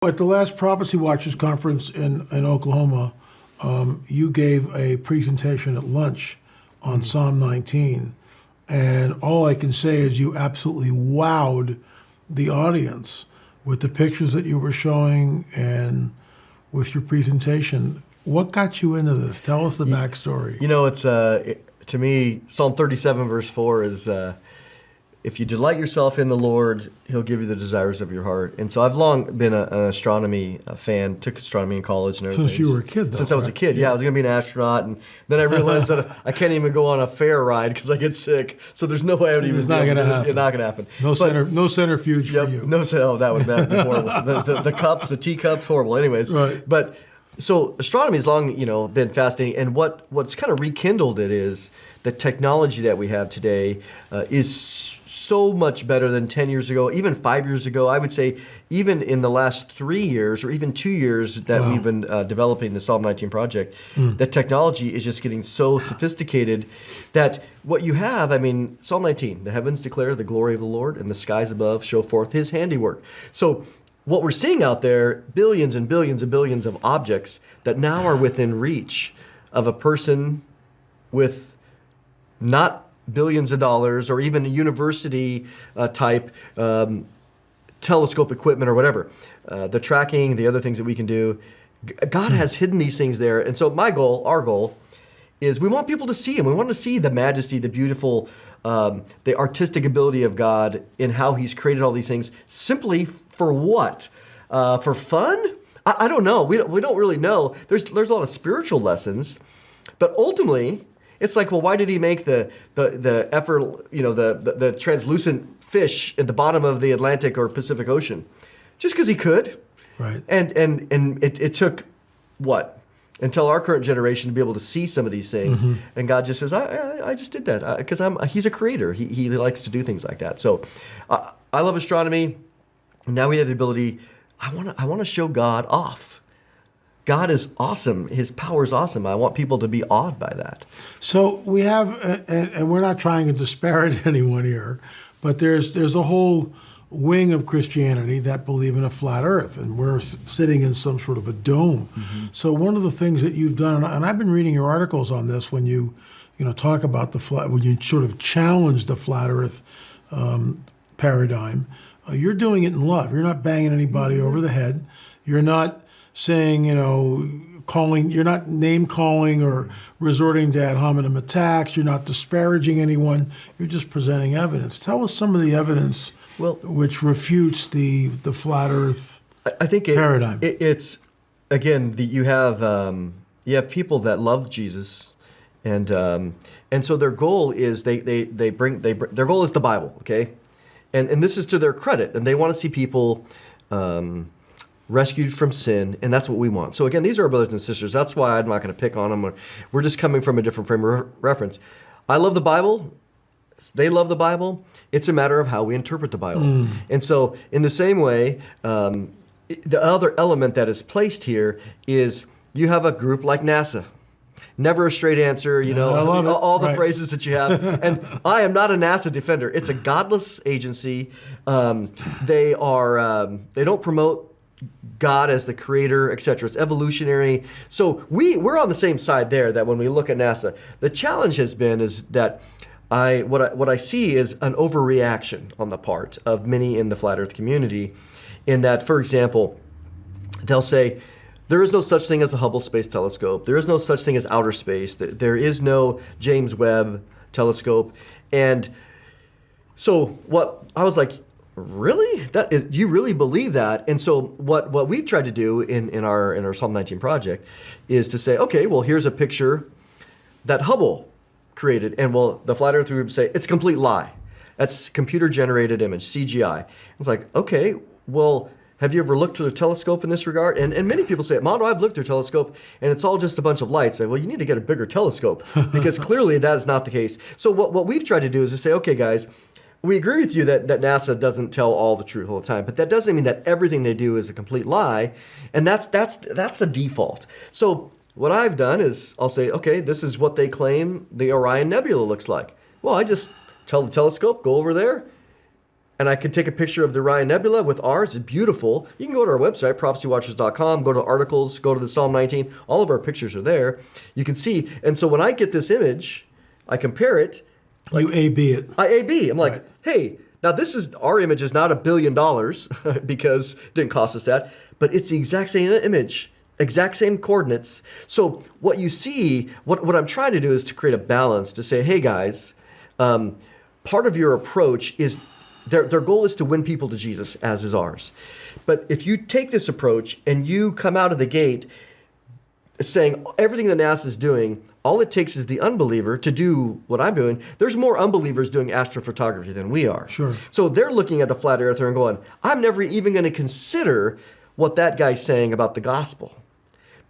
At the last Prophecy Watchers conference in Oklahoma, you gave a presentation at lunch on Psalm 19, and all I can say is you absolutely wowed the audience with the pictures that you were showing and with your presentation. What got you into this? Tell us the backstory. You know, it's to me, Psalm 37 verse 4 is, if you delight yourself in the Lord, He'll give you the desires of your heart. And so I've long been an astronomy fan, took astronomy in college and everything. Since you were a kid, though, Since I was a kid, yeah. I was going to be an astronaut. And then I realized that I can't even go on a fair ride because I get sick. So there's no way I would even It's not going to happen. It's not going to happen. No centrifuge for you. No, that would be horrible. The cups, the teacups, horrible. Anyways, right. But so astronomy has long, been fascinating. And what's kind of rekindled it is the technology that we have today is so much better than 10 years ago, even 5 years ago. I would say even in the last 3 years or even 2 years that we've been developing the Psalm 19 project, the technology is just getting so sophisticated that what you have, Psalm 19, the heavens declare the glory of the Lord and the skies above show forth His handiwork. So what we're seeing out there, billions and billions and billions of objects that now are within reach of a person with not billions of dollars or even a university type telescope equipment or whatever. The tracking, the other things that we can do. God has hidden these things there. And so our goal is we want people to see Him. We want to see the majesty, the beautiful, the artistic ability of God in how He's created all these things. Simply for what? For fun? I don't know. We don't really know. There's a lot of spiritual lessons, but ultimately, it's like, well, why did He make the effort, the translucent fish at the bottom of the Atlantic or Pacific Ocean? Just because He could. Right. And it took what? Until our current generation to be able to see some of these things. Mm-hmm. And God just says, I just did that because He's a creator. He likes to do things like that. So I love astronomy. Now we have the ability, I want to show God off. God is awesome. His power is awesome. I want people to be awed by that. So we have, and we're not trying to disparage anyone here, but there's a whole wing of Christianity that believe in a flat earth, and we're sitting in some sort of a dome. Mm-hmm. So one of the things that you've done, and I've been reading your articles on this when you talk about the flat, when you sort of challenge the flat earth paradigm, you're doing it in love. You're not banging anybody over the head. You're not saying, you're not name calling or resorting to ad hominem attacks. You're not disparaging anyone. You're just presenting evidence. Tell us some of the evidence which refutes the flat earth paradigm. It's again, you have people that love Jesus, and so their goal is their goal is the Bible, okay, and this is to their credit, and they want to see people rescued from sin, and that's what we want. So again, these are our brothers and sisters. That's why I'm not going to pick on them. We're just coming from a different frame of reference. I love the Bible. They love the Bible. It's a matter of how we interpret the Bible. And so in the same way, the other element that is placed here is you have a group like NASA. Never a straight answer, all the phrases that you have. And I am not a NASA defender. It's a godless agency. They don't promote God as the creator, etc. It's evolutionary. So we're on the same side there, that when we look at NASA, the challenge has been is that what I see is an overreaction on the part of many in the flat earth community, in that, for example, they'll say, there is no such thing as a Hubble Space Telescope. There is no such thing as outer space. There is no James Webb Telescope. And so what I was like, really? Do you really believe that? And so what we've tried to do in our Psalm 19 project is to say, okay, well, here's a picture that Hubble created. And the flat earth group would say, it's a complete lie. That's computer generated image, CGI. It's like, okay, well, have you ever looked through a telescope in this regard? And many people say, Mondo, I've looked through a telescope and it's all just a bunch of lights. Well, you need to get a bigger telescope because clearly that is not the case. So what we've tried to do is to say, okay, guys, we agree with you that NASA doesn't tell all the truth all the time, but that doesn't mean that everything they do is a complete lie, and that's the default. So what I've done is I'll say, okay, this is what they claim the Orion Nebula looks like. Well, I just tell the telescope, go over there, and I can take a picture of the Orion Nebula with ours. It's beautiful. You can go to our website, prophecywatchers.com, go to articles, go to the Psalm 19. All of our pictures are there. You can see. And so when I get this image, I compare it. You A/B it. I A/B. I'm like, Right. hey, now our image is not $1 billion because it didn't cost us that, but it's the exact same image, exact same coordinates. So what you see, what I'm trying to do is to create a balance to say, hey guys, part of your approach is their goal is to win people to Jesus, as is ours. But if you take this approach and you come out of the gate saying everything that NASA is doing, all it takes is the unbeliever to do what I'm doing. There's more unbelievers doing astrophotography than we are. Sure. So they're looking at the flat earther and going, I'm never even going to consider what that guy's saying about the gospel.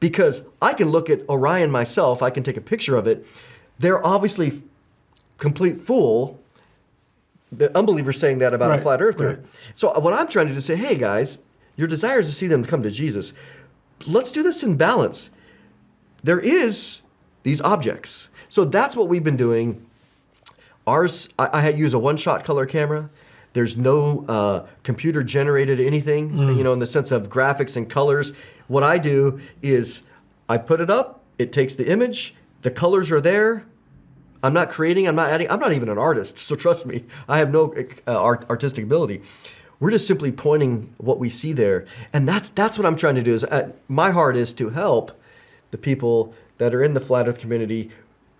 Because I can look at Orion myself, I can take a picture of it. They're obviously complete fool. The unbeliever's saying that about a flat earther. Right. So what I'm trying to do is say, hey guys, your desire is to see them come to Jesus. Let's do this in balance. There is these objects. So that's what we've been doing. Ours, I use a one-shot color camera. There's no computer-generated anything, in the sense of graphics and colors. What I do is I put it up. It takes the image. The colors are there. I'm not creating. I'm not adding. I'm not even an artist. So trust me, I have no artistic ability. We're just simply pointing what we see there, and that's what I'm trying to do. Is my heart is to help the people that are in the flat earth community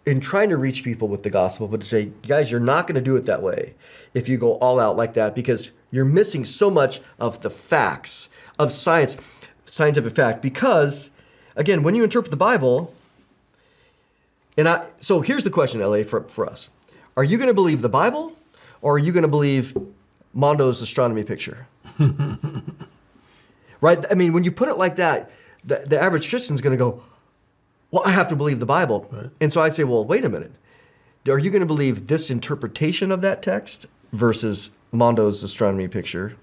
in trying to reach people with the gospel, but to say, guys, you're not going to do it that way if you go all out like that, because you're missing so much of the facts of science, scientific fact. Because again, when you interpret the Bible, so here's the question, LA, for us: are you going to believe the Bible, or are you going to believe Mondo's astronomy picture? Right? I mean, when you put it like that, the average Christian's going to go, well, I have to believe the Bible. Right. And so I say, well, wait a minute. Are you going to believe this interpretation of that text versus Mondo's astronomy picture?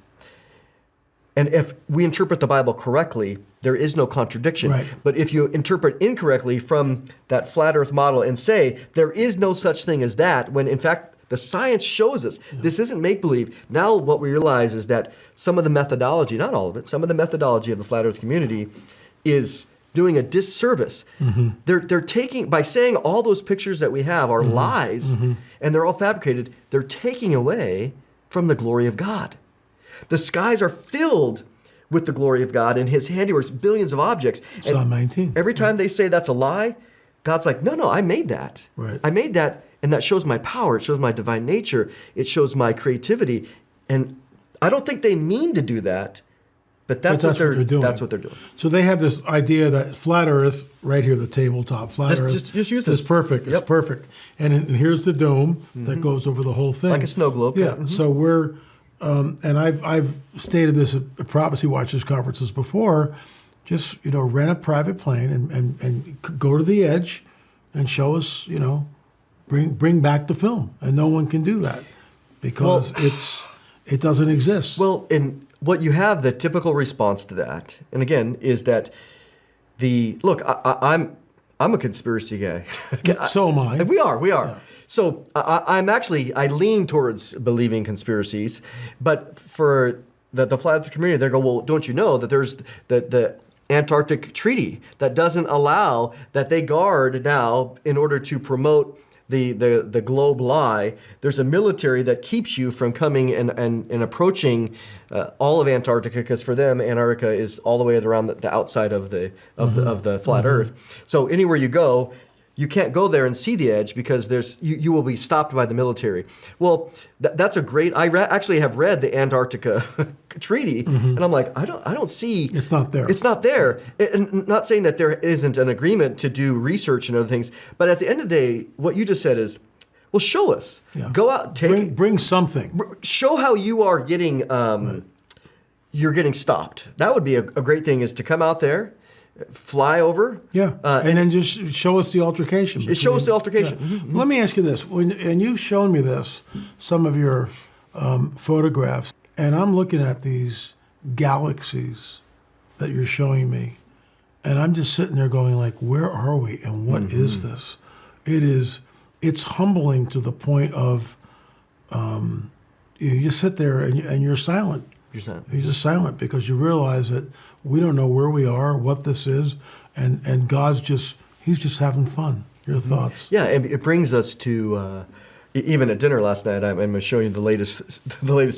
And if we interpret the Bible correctly, there is no contradiction. Right. But if you interpret incorrectly from that flat earth model and say there is no such thing as that, when in fact the science shows us this isn't make-believe. Now what we realize is that some of the methodology, not all of it, some of the methodology of the flat earth community is doing a disservice. They're taking, by saying all those pictures that we have are lies and they're all fabricated, they're taking away from the glory of God. The skies are filled with the glory of God and his handiworks, billions of objects. Psalm 19. Every time they say that's a lie, God's like, no, I made that. Right. I made that, and that shows my power. It shows my divine nature. It shows my creativity. And I don't think they mean to do that, but that's what they're doing. That's what they're doing. So they have this idea that flat Earth, right here, the tabletop, flat Earth, just use this. is perfect. It's perfect. And here's the dome that goes over the whole thing. Like a snow globe. Yeah. So we're, and I've stated this at Prophecy Watchers conferences before, just, rent a private plane and go to the edge and show us, bring back the film. And no one can do that because it doesn't exist. Well, and what you have, the typical response to that, and again, is that I'm a conspiracy guy. So am I. We are. Yeah. So I lean towards believing conspiracies, but for the flat earth community, they go, well, don't you know that there's the Antarctic Treaty that doesn't allow, that they guard now in order to promote the globe lie. There's a military that keeps you from coming and approaching all of Antarctica, because for them Antarctica is all the way around the outside of the flat Earth. So anywhere you go, you can't go there and see the edge because you will be stopped by the military. Well, that's a great. I actually have read the Antarctica Treaty, and I'm like, I don't see. It's not there. It's not there. And not saying that there isn't an agreement to do research and other things, but at the end of the day, what you just said is, well, show us. Yeah. Go out, bring something. Show how you are getting. You're getting stopped. That would be a great thing, is to come out there, fly over. Yeah, and then just show us the altercation. Show us the altercation. Yeah. Mm-hmm. Let me ask you this, and you've shown me this, some of your photographs, and I'm looking at these galaxies that you're showing me, and I'm just sitting there going like, where are we, and what is this? It's humbling to the point of you just sit there and you're silent. You're saying. You're just silent because you realize that we don't know where we are, what this is, and God's he's just having fun. Your thoughts? Yeah, it brings us to even at dinner last night. I'm going to show you the latest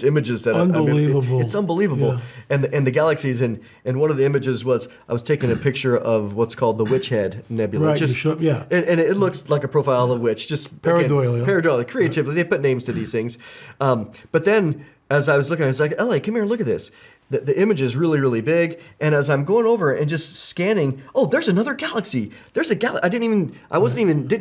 images that unbelievable. It's unbelievable, Yeah. and the galaxies and one of the images was I was taking a picture of what's called the Witch Head Nebula. Right, yeah, and it looks like a profile of a witch. Just pareidolia. Pareidolia, creativity. They put names to these things, but then as I was looking, I was like, "Ellie, come here and look at this." The image is really, really big, and as I'm going over and just scanning, oh, there's another galaxy. There's a galaxy. I didn't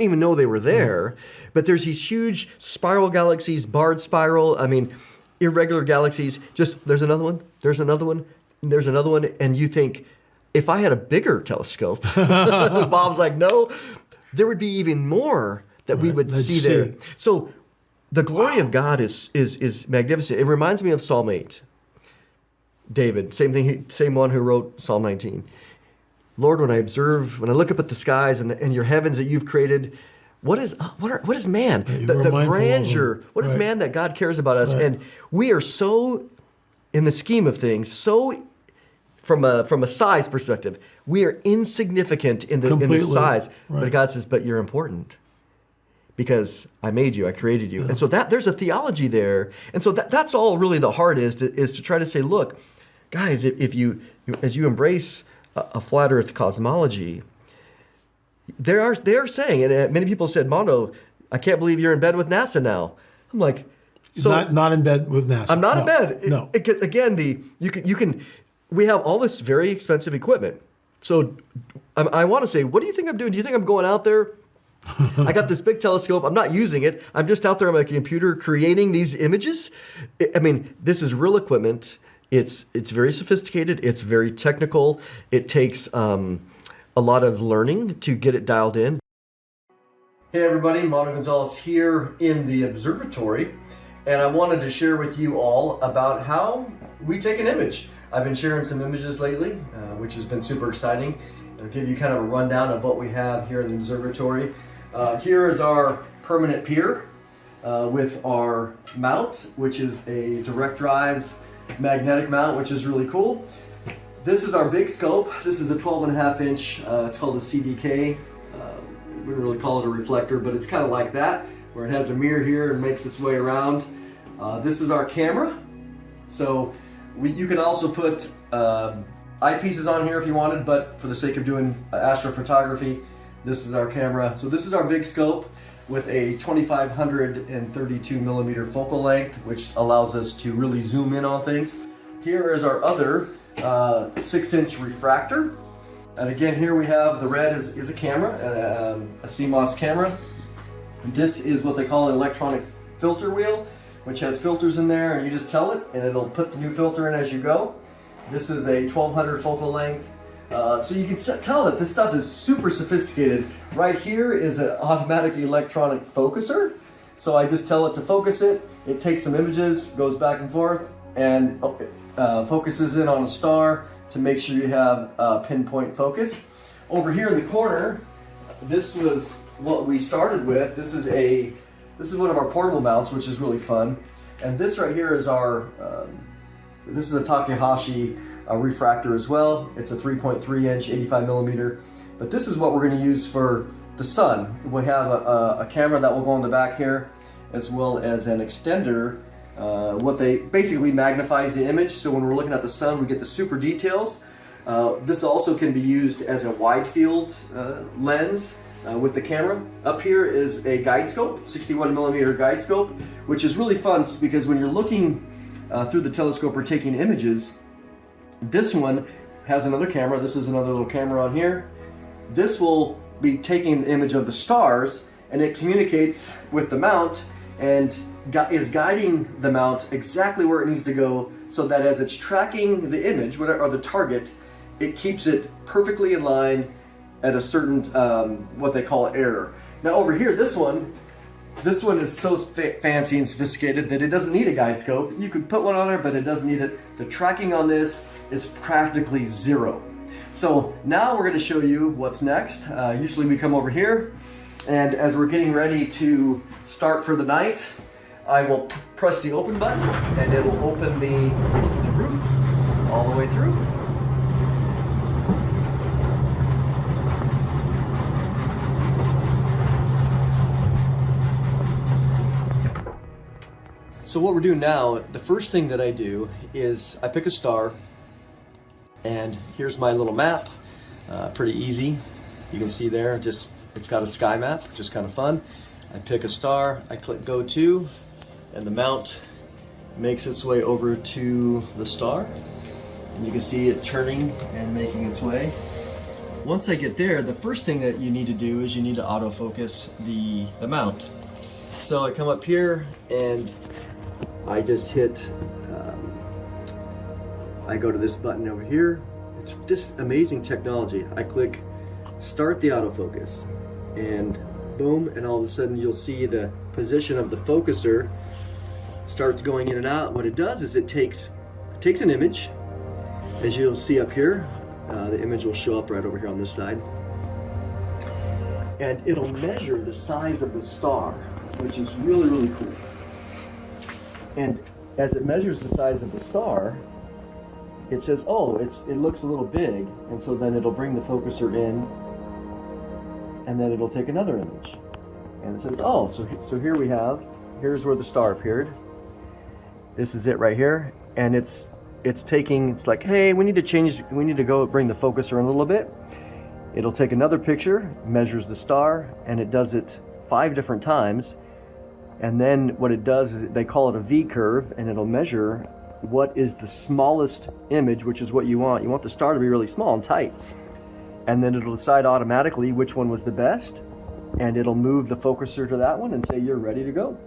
even know they were there. But there's these huge spiral galaxies, barred spiral. I mean, irregular galaxies. Just there's another one. There's another one. There's another one, and you think, if I had a bigger telescope, Bob's like, no, there would be even more that we would see there. So, the glory of God is magnificent. It reminds me of Psalm 8. David, same one who wrote Psalm 19. Lord, when I look up at the skies and your heavens that you've created, what is man? Yeah, the grandeur. What is right. man that God cares about us? Right. And we are so, in the scheme of things, so from a size perspective, we are insignificant in the size. Right. But God says, but you're important. Because I made you, I created you. Yeah. And so there's a theology there. And so that's all really the heart is to try to say, look, guys, if you as you embrace a flat earth cosmology, they are saying, and many people said, Mondo, I can't believe you're in bed with NASA now. I'm like, so not in bed with NASA. I'm not in bed. No. Again, we have all this very expensive equipment. So I want to say, what do you think I'm doing? Do you think I'm going out there? I got this big telescope. I'm not using it. I'm just out there on my computer creating these images. I mean, this is real equipment. It's very sophisticated. It's very technical. It takes a lot of learning to get it dialed in. Hey everybody, Mondo Gonzales here in the observatory, and I wanted to share with you all about how we take an image. I've been sharing some images lately, which has been super exciting. I'll give you kind of a rundown of what we have here in the observatory. Here is our permanent pier with our mount, which is a direct drive magnetic mount, which is really cool. This is our big scope. This is a 12.5 inch, it's called a CDK. We don't really call it a reflector, but it's kind of like that, where it has a mirror here and makes its way around. This is our camera. So you can also put eyepieces on here if you wanted, but for the sake of doing astrophotography, this is our camera. So this is our big scope with a 2532 millimeter focal length, which allows us to really zoom in on things. Here is our other 6-inch refractor. And again, here we have the red is a camera, a CMOS camera. This is what they call an electronic filter wheel, which has filters in there, and you just tell it, and it'll put the new filter in as you go. This is a 1200 focal length. So you can tell that this stuff is super sophisticated. Right here is an automatic electronic focuser. So I just tell it to focus it. It takes some images, goes back and forth, and focuses in on a star to make sure you have pinpoint focus. Over here in the corner, this was what we started with. This is one of our portable mounts, which is really fun. And this right here is our, this is a Takahashi refractor as well. It's a 3.3 inch, 85 millimeter. But this is what we're going to use for the sun. We have a camera that will go on the back here, as well as an extender. What they basically magnifies the image. So when we're looking at the sun, we get the super details. This also can be used as a wide field lens with the camera. Up here is a guide scope, 61 millimeter guide scope, which is really fun because when you're looking through the telescope or taking images, this one has another camera. This is another little camera on here. This will be taking an image of the stars, and it communicates with the mount and is guiding the mount exactly where it needs to go, so that as it's tracking the image, or the target, it keeps it perfectly in line at a certain, what they call error. Now over here, this one is so fancy and sophisticated that it doesn't need a guide scope. You could put one on there, but it doesn't need it. The tracking on this is practically zero. So now we're going to show you what's next. Usually we come over here, and as we're getting ready to start for the night, I will press the open button and it'll open the roof all the way through. So what we're doing now, the first thing that I do is I pick a star, and here's my little map. Pretty easy. You can see there, just it's got a sky map, just kind of fun. I pick a star, I click go to, and the mount makes its way over to the star. And you can see it turning and making its way. Once I get there, the first thing that you need to do is you need to autofocus the mount. So I come up here and I just hit, I go to this button over here. It's just amazing technology. I click start the autofocus and boom, and all of a sudden you'll see the position of the focuser starts going in and out. What it does is it takes an image, as you'll see up here. The image will show up right over here on this side, and it'll measure the size of the star, which is really, really cool. And as it measures the size of the star, it says, oh, it looks a little big, and so then it'll bring the focuser in, and then it'll take another image. And it says, oh, so here here's where the star appeared. This is it right here, and it's like, hey, we need to go bring the focuser in a little bit. It'll take another picture, measures the star, and it does it 5 different times. And then what it does is they call it a V curve, and it'll measure what is the smallest image, which is what you want. You want the star to be really small and tight. And then it'll decide automatically which one was the best, and it'll move the focuser to that one and say you're ready to go.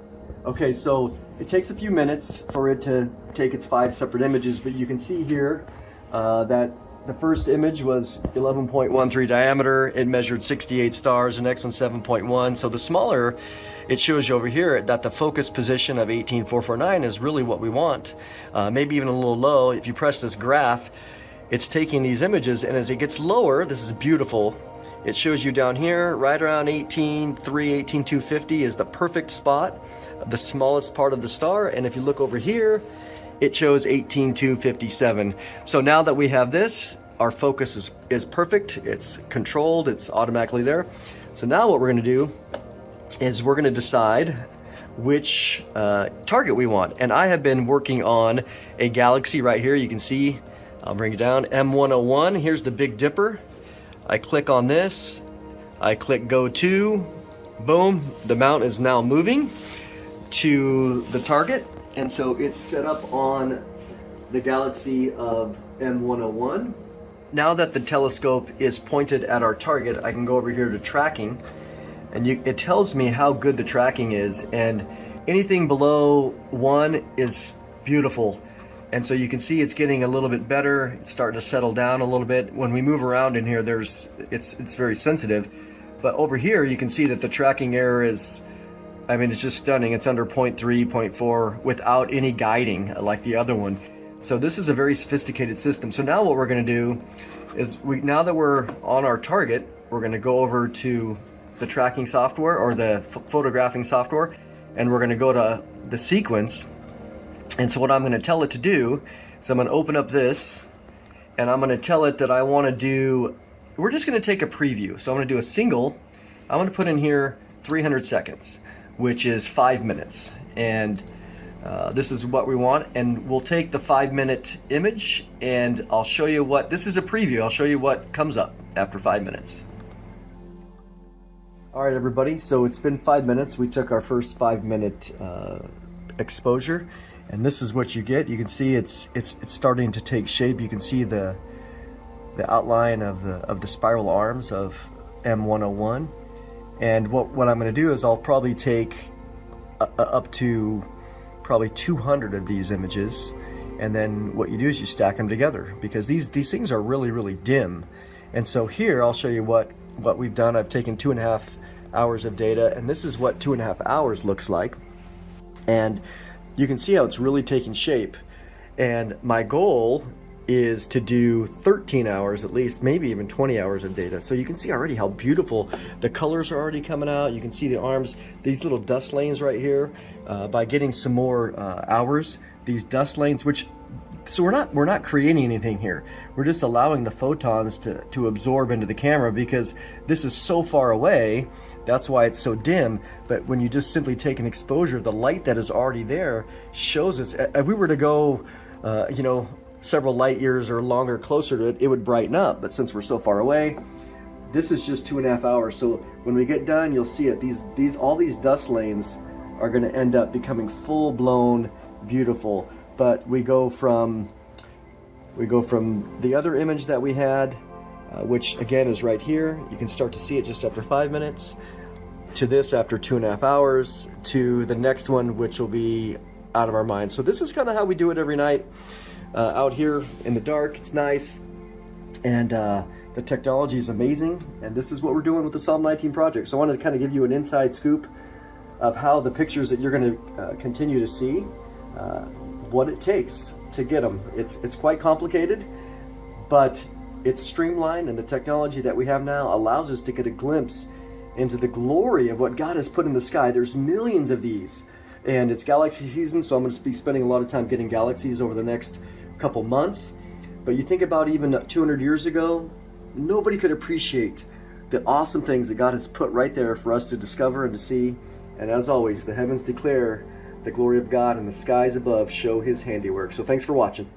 Okay, so it takes a few minutes for it to take its 5 separate images, but you can see here that the first image was 11.13 diameter. It measured 68 stars. The next one 7.1. So the smaller, it shows you over here that the focus position of 18449 is really what we want. Maybe even a little low. If you press this graph, it's taking these images, and as it gets lower, this is beautiful. It shows you down here, right around 18.3, 18.250 is the perfect spot, the smallest part of the star. And if you look over here, it shows 18.257. So now that we have this, our focus is perfect. It's controlled. It's automatically there. So now what we're going to do is we're going to decide which target we want. And I have been working on a galaxy right here. You can see, I'll bring it down, M101. Here's the Big Dipper. I click on this. I click go to. Boom. The mount is now moving to the target. And so it's set up on the galaxy of M101. Now that the telescope is pointed at our target, I can go over here to tracking, and it tells me how good the tracking is, and anything below 1 is beautiful. And so you can see it's getting a little bit better. It's starting to settle down a little bit. When we move around in here, it's very sensitive. But over here, you can see that the tracking error is, I mean, it's just stunning. It's under 0.3, 0.4 without any guiding like the other one. So this is a very sophisticated system. So now what we're going to do is, now that we're on our target, we're going to go over to the tracking software or the photographing software, and we're going to go to the sequence. And so what I'm going to tell it to do is I'm going to open up this, and I'm going to tell it that I want to do, we're just going to take a preview. So I'm going to do a single. I'm going to put in here 300 seconds, which is 5 minutes. And this is what we want, and we'll take the 5-minute image, and I'll show you what, this is a preview, I'll show you what comes up after 5 minutes. Alright everybody, so it's been 5 minutes. We took our first 5-minute exposure, and this is what you get. You can see it's starting to take shape. You can see the outline of the spiral arms of M101. And what I'm going to do is I'll probably take up to probably 200 of these images, and then what you do is you stack them together, because these things are really, really dim. And so here I'll show you what we've done. I've taken 2.5 hours of data, and this is what 2.5 hours looks like. And you can see how it's really taking shape. And my goal is to do 13 hours at least, maybe even 20 hours of data. So you can see already how beautiful the colors are already coming out. You can see the arms, these little dust lanes right here. By getting some more hours, these dust lanes, which, so we're not creating anything here. We're just allowing the photons to absorb into the camera, because this is so far away. That's why it's so dim. But when you just simply take an exposure, the light that is already there shows us. If we were to go, several light years or longer closer to it, it would brighten up. But since we're so far away, this is just 2.5 hours. So when we get done, you'll see it. All these dust lanes are going to end up becoming full-blown beautiful. But we go from the other image that we had, which again is right here. You can start to see it just after 5 minutes, to this after 2.5 hours, to the next one, which will be out of our minds. So this is kind of how we do it every night. Out here in the dark, it's nice, and the technology is amazing, and this is what we're doing with the Psalm 19 project. So I wanted to kind of give you an inside scoop of how the pictures that you're going to continue to see, what it takes to get them. It's quite complicated, but it's streamlined, and the technology that we have now allows us to get a glimpse into the glory of what God has put in the sky. There's millions of these, and it's galaxy season, so I'm going to be spending a lot of time getting galaxies over the next couple months. But you think about even 200 years ago, nobody could appreciate the awesome things that God has put right there for us to discover and to see. And as always, the heavens declare the glory of God, and the skies above show his handiwork. So thanks for watching.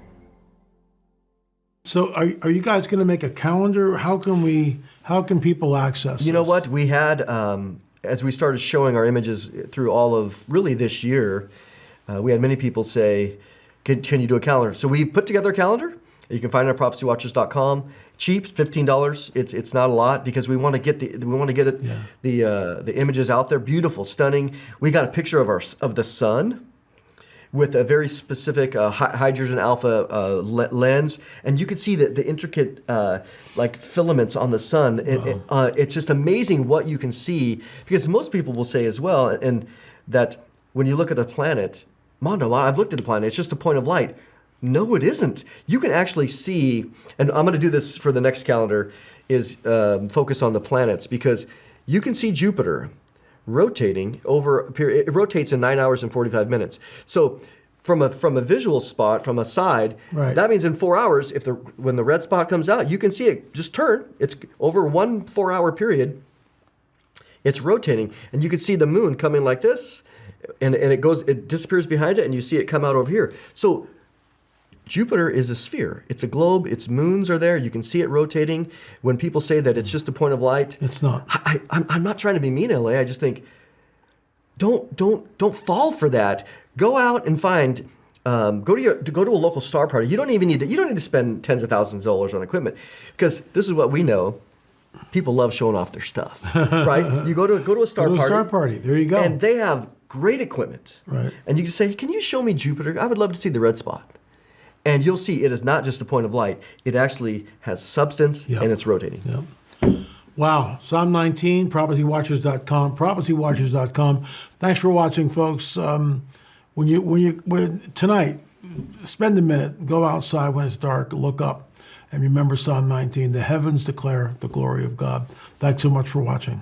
So are you guys going to make a calendar? How can people access You know this? what? We had, as we started showing our images through all of really this year, we had many people say, can you do a calendar? So we put together a calendar. You can find it at prophecywatchers.com. Cheap, $15. It's not a lot, because we want to get the images out there. Beautiful, stunning. We got a picture of the sun with a very specific hydrogen alpha lens, and you can see the intricate like filaments on the sun. It's just amazing what you can see, because most people will say as well, and that when you look at a planet, Mondo, I've looked at a planet, it's just a point of light. No, it isn't. You can actually see, and I'm going to do this for the next calendar, is focus on the planets, because you can see Jupiter rotating over a period. It rotates in 9 hours and 45 minutes. So from a visual spot, from a side, Right. that means in 4 hours, when the red spot comes out, you can see it just turn. It's over 1 4-hour period. It's rotating, and you can see the moon coming like this, and it disappears behind it, and you see it come out over here. So Jupiter is a sphere. It's a globe. Its moons are there. You can see it rotating. When people say that it's just a point of light, It's not. I'm not trying to be mean, LA. I just think don't fall for that. Go out and find. Go to a local star party. You don't need to spend tens of thousands of dollars on equipment, because this is what we know. People love showing off their stuff, right? You go to a star Go to a party. star party. There you go. And they have great equipment. Right. And you can say, "Can you show me Jupiter? I would love to see the red spot." And you'll see it is not just a point of light. It actually has substance, Yep. and it's rotating. Yep. Wow. Psalm 19, prophecywatchers.com, prophecywatchers.com. Thanks for watching, folks. When tonight, spend a minute, go outside when it's dark, look up, and remember Psalm 19. The heavens declare the glory of God. Thanks so much for watching.